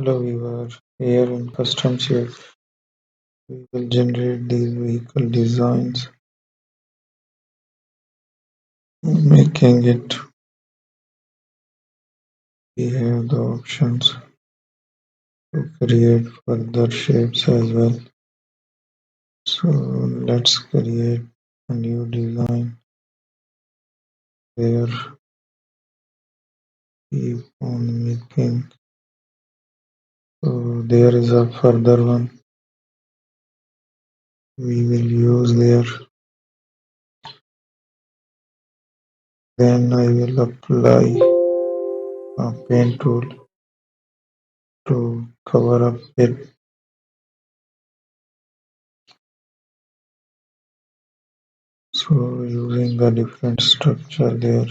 Hello viewer, here in custom shape we will generate these vehicle designs, making it we have the options to create further shapes as well. So let's create a new design where keep on making. So there is a further one we will use there. Then I will apply a pen tool to cover up it. So using a different structure there.